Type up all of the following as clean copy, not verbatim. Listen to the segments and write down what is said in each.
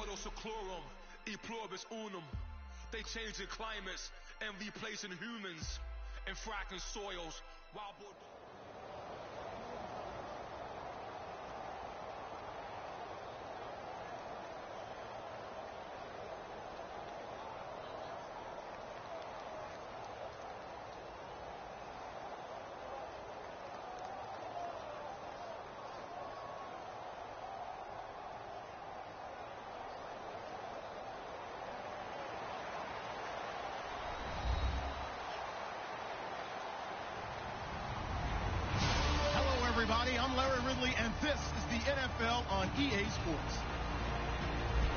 modo seclorum, e pluribus unum. They changing climates and replacing humans and fracking soils. Wild boar. Everybody, I'm Larry Ridley, and this is the NFL on EA Sports.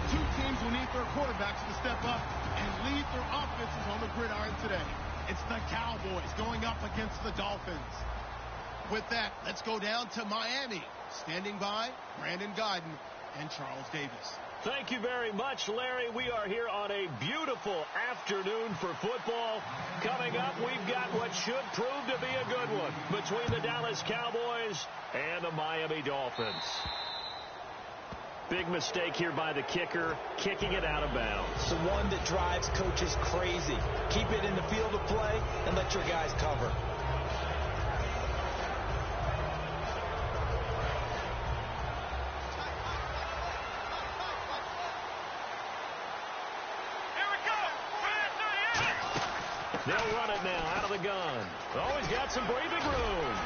Two teams will need their quarterbacks to step up and lead their offenses on the gridiron today. It's the Cowboys going up against the Dolphins. With that, let's go down to Miami. Standing by, Brandon Guyton and Charles Davis. Thank you very much, Larry. We are here on a beautiful afternoon for football. Coming up, we've got what should prove to be a good one between the Dallas Cowboys and the Miami Dolphins. Big mistake here by the kicker, kicking it out of bounds. The one that drives coaches crazy. Keep it in the field of play and let your guys cover. They'll run it now out of the gun. Always got some breathing room.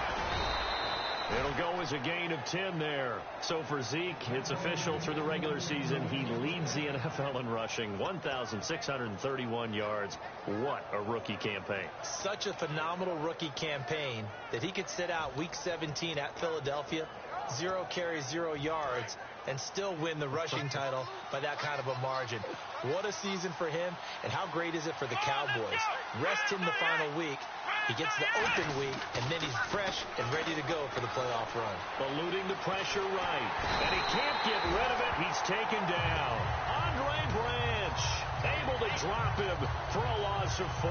It'll go as a gain of 10 there. So for Zeke, it's official through the regular season. He leads the NFL in rushing, 1,631 yards. What a rookie campaign. Such a phenomenal rookie campaign that he could sit out Week 17 at Philadelphia, 0 carries, 0 yards, and still win the rushing title by that kind of a margin. What a season for him, and how great is it for the Cowboys? Rest him the final week. He gets the open week, and then he's fresh and ready to go for the playoff run. Eluding the pressure right, and he can't get rid of it. He's taken down. Andre Branch able to drop him for a loss of 4.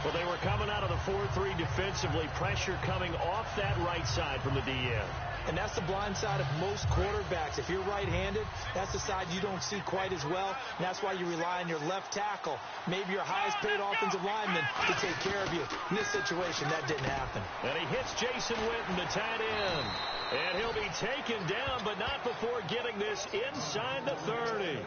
Well, they were coming out of the 4-3 defensively. Pressure coming off that right side from the DN. And that's the blind side of most quarterbacks. If you're right-handed, that's the side you don't see quite as well. And that's why you rely on your left tackle, maybe your highest-paid offensive lineman, to take care of you. In this situation, that didn't happen. And he hits Jason Witten, the tight end. And he'll be taken down, but not before getting this inside the 30.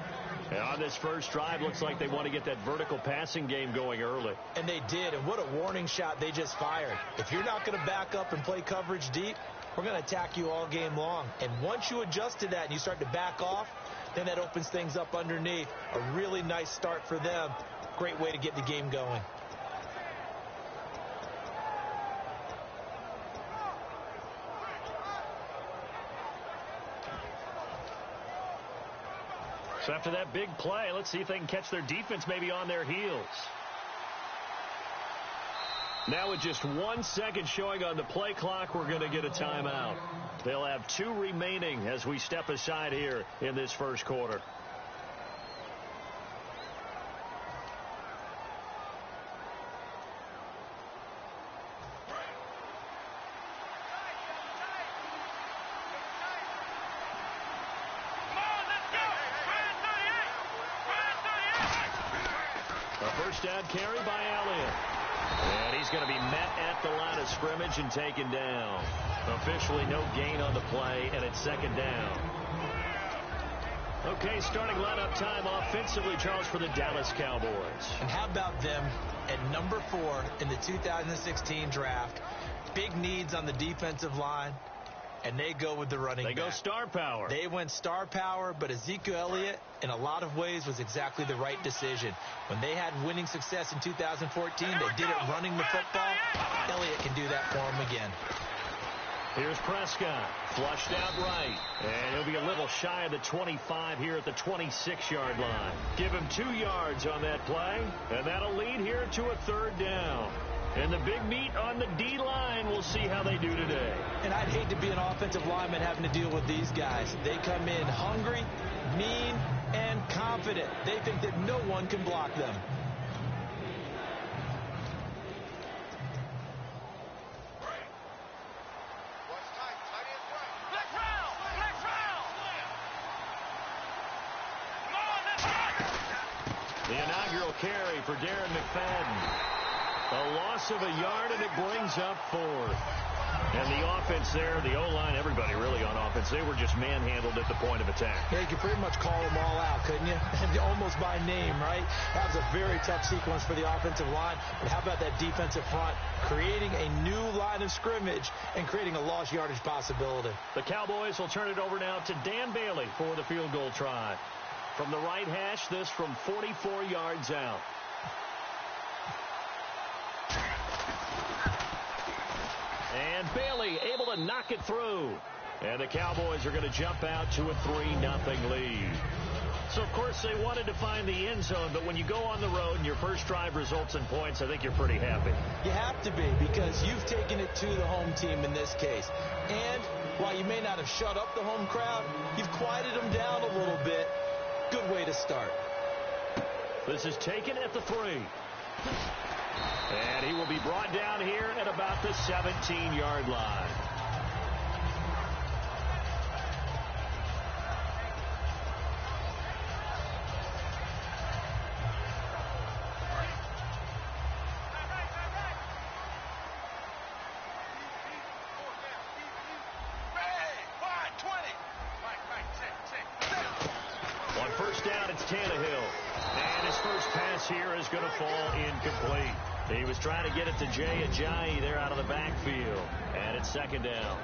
And on this first drive, looks like they want to get that vertical passing game going early. And they did, and what a warning shot they just fired. If you're not going to back up and play coverage deep, we're going to attack you all game long. And once you adjust to that and you start to back off, then that opens things up underneath. A really nice start for them. Great way to get the game going. So after that big play, let's see if they can catch their defense maybe on their heels. Now with just 1 second showing on the play clock, we're going to get a timeout. They'll have 2 remaining as we step aside here in this first quarter. A first down carry by Elliott. And he's going to be met at the line of scrimmage and taken down. Officially no gain on the play, and it's second down. Okay, starting lineup time offensively, Charles, for the Dallas Cowboys. And how about them at number 4 in the 2016 draft? Big needs on the defensive line, and they go with the running back. They go star power. They went star power, but Ezekiel Elliott, in a lot of ways, was exactly the right decision. When they had winning success in 2014, they did it running the football. Elliott can do that for them again. Here's Prescott, flushed out right, and he'll be a little shy of the 25 here at the 26-yard line. Give him 2 yards on that play, and that'll lead here to a third down. And the big meat on the D-line, we'll see how they do today. And I'd hate to be an offensive lineman having to deal with these guys. They come in hungry, mean, and confident. They think that no one can block them. The inaugural carry for Darren McFadden. A loss of a yard, and it brings up 4th. And the offense there, the O-line, everybody really on offense, they were just manhandled at the point of attack. Yeah, you could pretty much call them all out, couldn't you? And almost by name, right? That was a very tough sequence for the offensive line. But how about that defensive front creating a new line of scrimmage and creating a lost yardage possibility? The Cowboys will turn it over now to Dan Bailey for the field goal try. From the right hash, this from 44 yards out. And Bailey able to knock it through. And the Cowboys are going to jump out to a 3-0 lead. So, of course, they wanted to find the end zone, but when you go on the road and your first drive results in points, I think you're pretty happy. You have to be, because you've taken it to the home team in this case. And while you may not have shut up the home crowd, you've quieted them down a little bit. Good way to start. This is taken at the 3. And he will be brought down here at about the 17-yard line. On first down, it's Tannehill. And his first pass here is going to fall incomplete. He was trying to get it to Jay Ajayi there out of the backfield. And it's second down.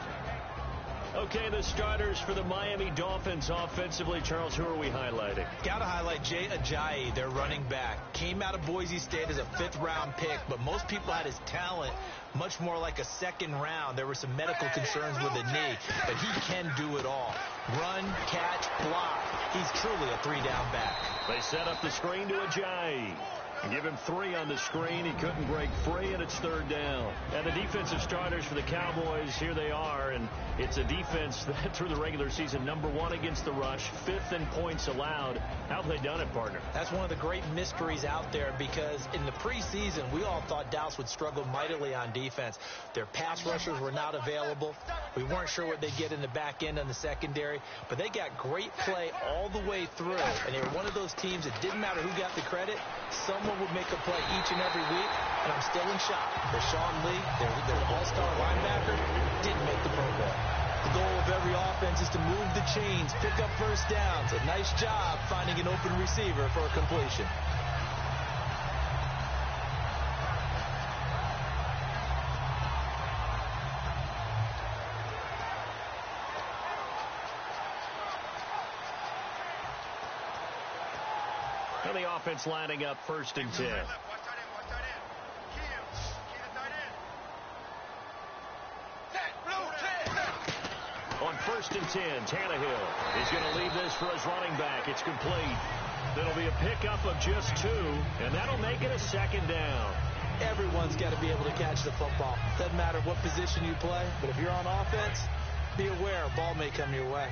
Okay, the starters for the Miami Dolphins offensively. Charles, who are we highlighting? Got to highlight Jay Ajayi, their running back. Came out of Boise State as a 5th-round pick, but most people had his talent much more like a 2nd round. There were some medical concerns with the knee, but he can do it all. Run, catch, block. He's truly a 3-down back. They set up the screen to Ajayi. Give him 3 on the screen. He couldn't break free, and it's 3rd down. And the defensive starters for the Cowboys, here they are. And it's a defense that through the regular season, #1 against the rush, 5th in points allowed. How have they done it, partner? That's one of the great mysteries out there, because in the preseason, we all thought Dallas would struggle mightily on defense. Their pass rushers were not available. We weren't sure what they'd get in the back end on the secondary, but they got great play all the way through. And they were one of those teams that didn't matter who got the credit. Someone would make a play each and every week, and I'm still in shock. Rashawn Lee, their all-star linebacker, didn't make the Pro Bowl. The goal of every offense is to move the chains, pick up first downs. A nice job finding an open receiver for a completion. And the offense lining up 1st and 10. On 1st and 10, Tannehill is going to leave this for his running back. It's complete. That'll be a pickup of just 2, and that'll make it a 2nd down. Everyone's got to be able to catch the football. Doesn't matter what position you play, but if you're on offense, be aware a ball may come your way.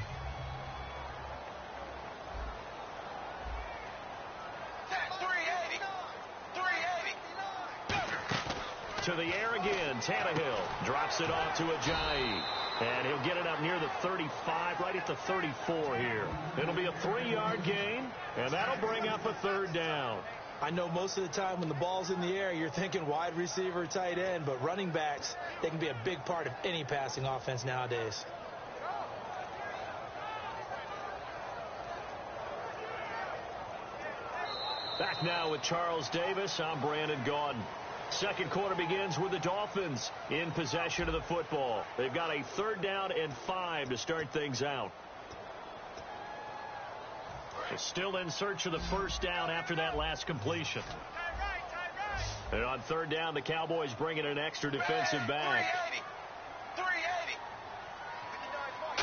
To the air again, Tannehill drops it off to Ajayi. And he'll get it up near the 35, right at the 34 here. It'll be a 3-yard gain, and that'll bring up a 3rd down. I know most of the time when the ball's in the air, you're thinking wide receiver, tight end, but running backs, they can be a big part of any passing offense nowadays. Back now with Charles Davis. I'm Brandon Gaudin. Second quarter begins with the Dolphins in possession of the football. They've got a 3rd down and 5 to start things out. They're still in search of the 1st down after that last completion. And on 3rd down, the Cowboys bring in an extra defensive back.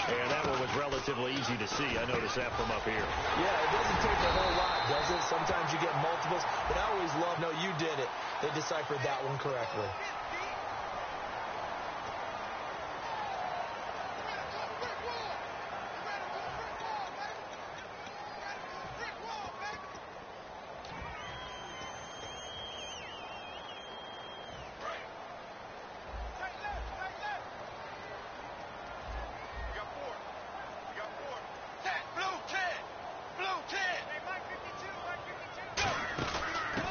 And that one was relatively easy to see. I noticed that from up here. Yeah, it doesn't take a whole lot, does it? Sometimes you get multiples, but I always love, no, you did it. They deciphered that one correctly.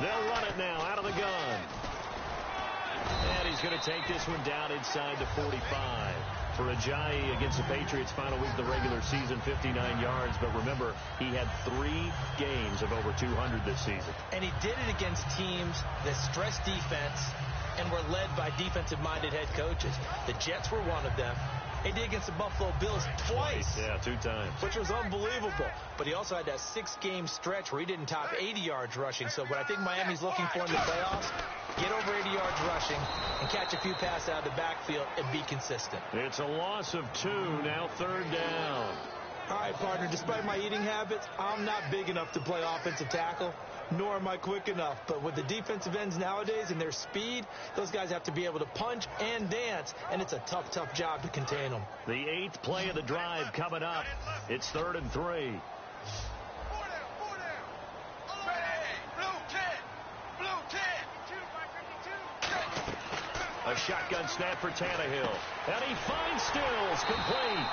They'll run it now out of the gun. And he's going to take this one down inside the 45. For Ajayi against the Patriots, final week of the regular season, 59 yards. But remember, he had 3 games of over 200 this season. And he did it against teams that stress defense and were led by defensive-minded head coaches. The Jets were one of them. He did against the Buffalo Bills twice. Yeah, 2 times. Which was unbelievable. But he also had that 6-game stretch where he didn't top 80 yards rushing. So what I think Miami's looking for in the playoffs, get over 80 yards rushing and catch a few passes out of the backfield and be consistent. It's a loss of 2, now 3rd down. All right, partner, despite my eating habits, I'm not big enough to play offensive tackle, nor am I quick enough. But with the defensive ends nowadays and their speed, those guys have to be able to punch and dance, and it's a tough, tough job to contain them. The 8th play of the drive coming up. It's 3rd and 3. A shotgun snap for Tannehill. And he finds Stills, complete.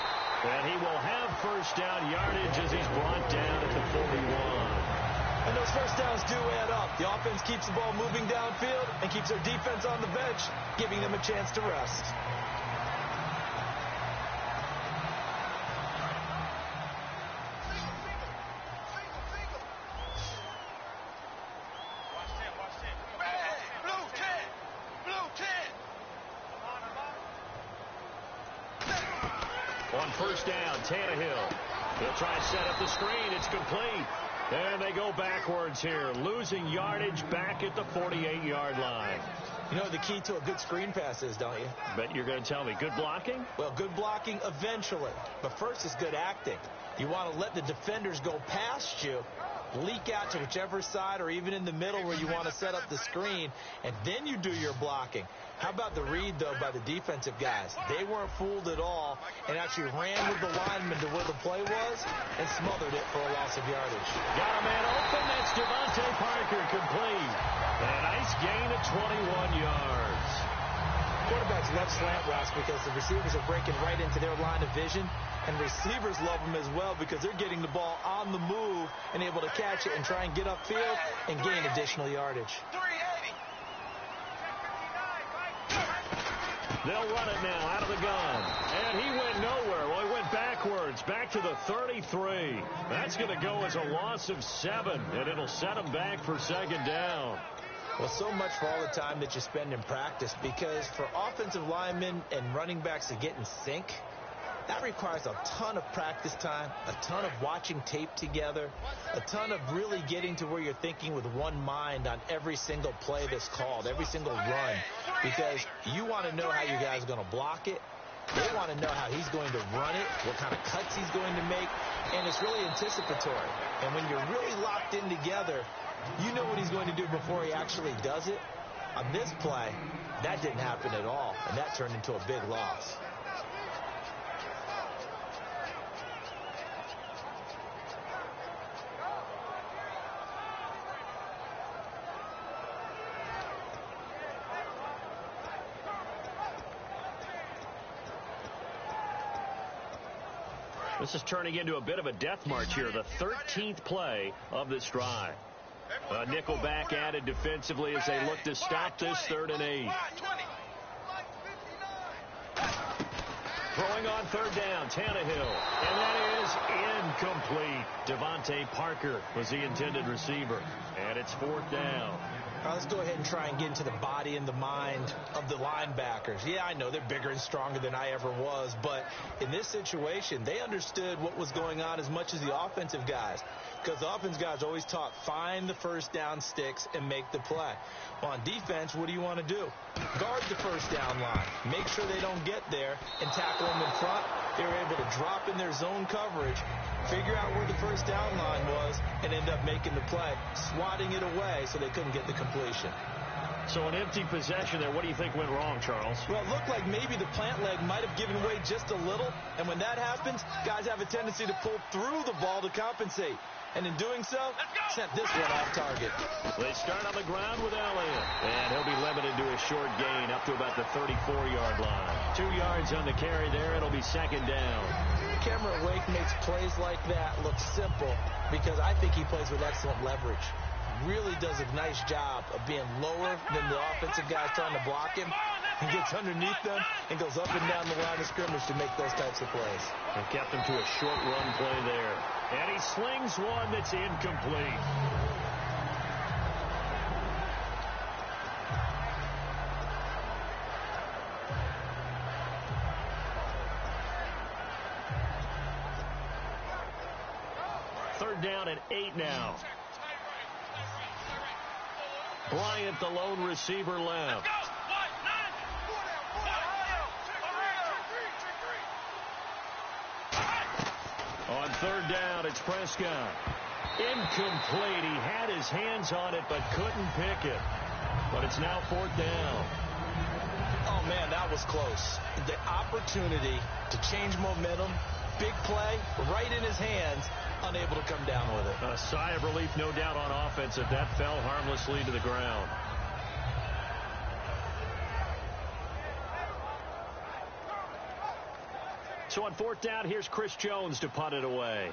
And he will have first down yardage as he's brought down at the 41. And those first downs do add up. The offense keeps the ball moving downfield and keeps their defense on the bench, giving them a chance to rest. On first down, Tannehill. He'll try to set up the screen. It's complete. And they go backwards here, losing yardage back at the 48-yard line. You know the key to a good screen pass is, don't you? Bet you're going to tell me. Good blocking? Well, good blocking eventually. But first is good acting. You want to let the defenders go past you, leak out to whichever side or even in the middle where you want to set up the screen, and then you do your blocking. How about the read, though, by the defensive guys? They weren't fooled at all and actually ran with the lineman to where the play was and smothered it for a loss of yardage. Got a man open. That's Devontae Parker, complete. A nice gain of 21 yards. Quarterbacks love slant routes because the receivers are breaking right into their line of vision, and receivers love them as well because they're getting the ball on the move and able to catch it and try and get upfield and gain additional yardage. They'll run it now out of the gun. And he went nowhere. Well, he went backwards, back to the 33. That's going to go as a loss of 7, and it'll set him back for 2nd down. Well, so much for all the time that you spend in practice, because for offensive linemen and running backs to get in sync, that requires a ton of practice time, a ton of watching tape together, a ton of really getting to where you're thinking with one mind on every single play that's called, every single run, because you want to know how your guy's going to block it. They want to know how he's going to run it, what kind of cuts he's going to make, and it's really anticipatory. And when you're really locked in together, you know what he's going to do before he actually does it. On this play, that didn't happen at all, and that turned into a big loss. This is turning into a bit of a death march here, the 13th play of this drive. A nickelback added defensively as they look to stop this 3rd and 8. Throwing on 3rd down, Tannehill. And that is incomplete. Devontae Parker was the intended receiver. And it's 4th down. Let's go ahead and try and get into the body and the mind of the linebackers. Yeah, I know they're bigger and stronger than I ever was, but in this situation, they understood what was going on as much as the offensive guys, because the offensive guys always taught find the first down sticks and make the play. Well, on defense, what do you want to do? Guard the first down line. Make sure they don't get there and tackle them in front. They were able to drop in their zone coverage, figure out where the first down line was, and end up making the play, swatting it away so they couldn't get the completion. So an empty possession there. What do you think went wrong, Charles? Well, it looked like maybe the plant leg might have given way just a little, and when that happens, guys have a tendency to pull through the ball to compensate. And in doing so, sent this one off target. They start on the ground with Elliott. And he'll be limited to a short gain up to about the 34-yard line. 2 yards on the carry there. It'll be 2nd down. Cameron Wake makes plays like that look simple because I think he plays with excellent leverage. really does a nice job of being lower than the offensive guys trying to block him. He gets underneath them and goes up and down the line of scrimmage to make those types of plays. And kept him to a short run play there. And he slings one that's incomplete. Third down and 8 now. Bryant, the lone receiver, left. On third down, it's Prescott. Incomplete. He had his hands on it but couldn't pick it. But it's now fourth down. Oh, man, that was close. The opportunity to change momentum, big play, right in his hands, unable to come down with it. A sigh of relief, no doubt, on offense if that fell harmlessly to the ground. So on fourth down, here's Chris Jones to punt it away.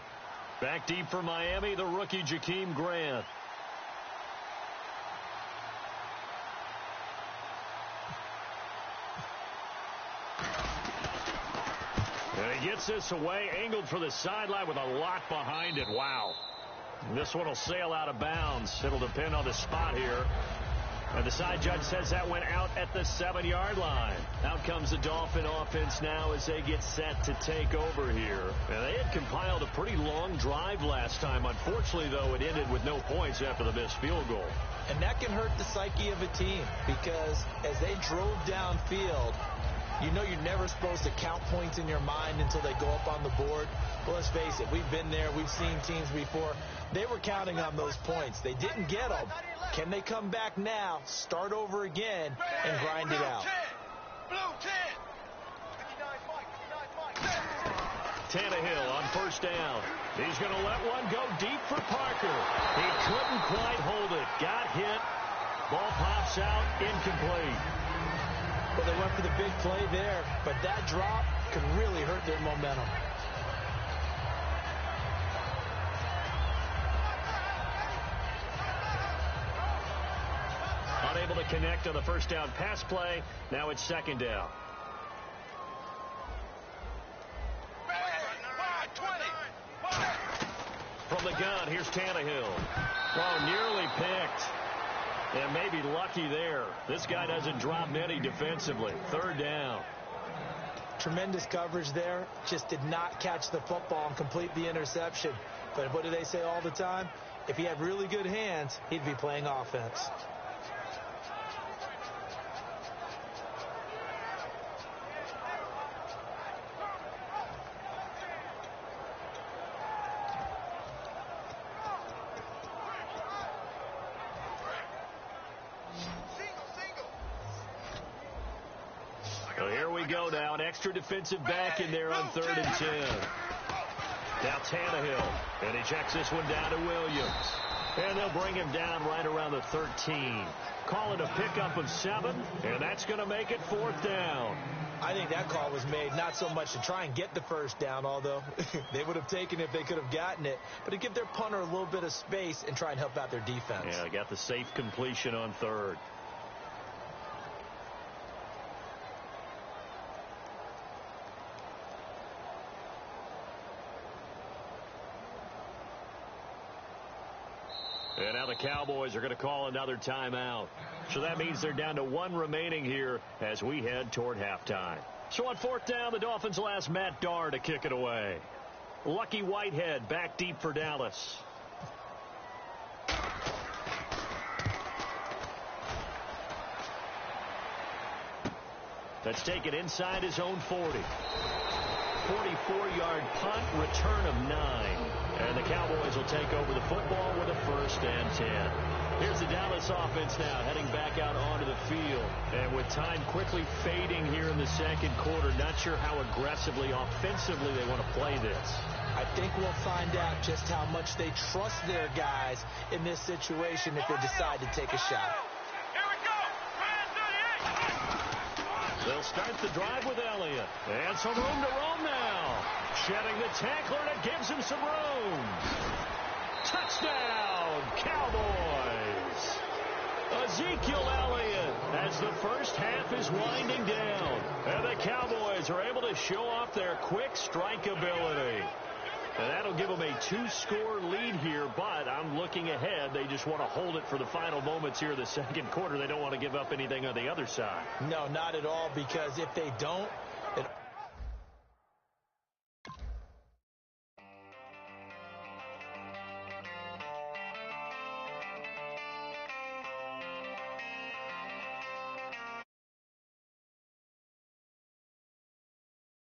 Back deep for Miami, the rookie Jakeem Grant. And he gets this away, angled for the sideline with a lot behind it. Wow. And this one will sail out of bounds. It'll depend on the spot here. And the side judge says that went out at the 7-yard line. Out comes the Dolphin offense now as they get set to take over here. And they had compiled a pretty long drive last time. Unfortunately, though, it ended with no points after the missed field goal. And that can hurt the psyche of a team because as they drove downfield, you know you're never supposed to count points in your mind until they go up on the board. Well, let's face it, we've been there. We've seen teams before. They were counting on those points. They didn't get them. Can they come back now, start over again, and grind it out? Tannehill on first down. He's going to let one go deep for Parker. He couldn't quite hold it. Got hit. Ball pops out. Incomplete. Well, they went for the big play there, but that drop could really hurt their momentum. Unable to connect on the first down pass play. Now it's second down. From the gun, here's Tannehill. Oh, nearly picked. And maybe lucky there. This guy doesn't drop many defensively. Third down. Tremendous coverage there. Just did not catch the football and complete the interception. But what do they say all the time? If he had really good hands, he'd be playing offense. So here we go now. An extra defensive back in there on 3rd and 10. Now Tannehill. And he checks this one down to Williams. And they'll bring him down right around the 13. Call it a pickup of 7. And that's going to make it 4th down. I think that call was made not so much to try and get the first down, although they would have taken it if they could have gotten it, but to give their punter a little bit of space and try and help out their defense. Yeah, they got the safe completion on 3rd. And now the Cowboys are going to call another timeout. So that means they're down to 1 remaining here as we head toward halftime. So on 4th down, the Dolphins will ask Matt Darr to kick it away. Lucky Whitehead back deep for Dallas. That's taken inside his own 40. 44-yard punt, return of 9. And the Cowboys will take over the football with a 1st and 10. Here's the Dallas offense now heading back out onto the field. And with time quickly fading here in the second quarter, not sure how aggressively, offensively they want to play this. I think we'll find out just how much they trust their guys in this situation if they decide to take a shot. They'll start the drive with Elliott. And some room to roam now. Shedding the tackler, and it gives him some room. Touchdown, Cowboys. Ezekiel Elliott as the first half is winding down. And the Cowboys are able to show off their quick strike ability. And that'll give them a 2-score lead here, but I'm looking ahead. They just want to hold it for the final moments here in the second quarter. They don't want to give up anything on the other side. No, not at all, because if they don't,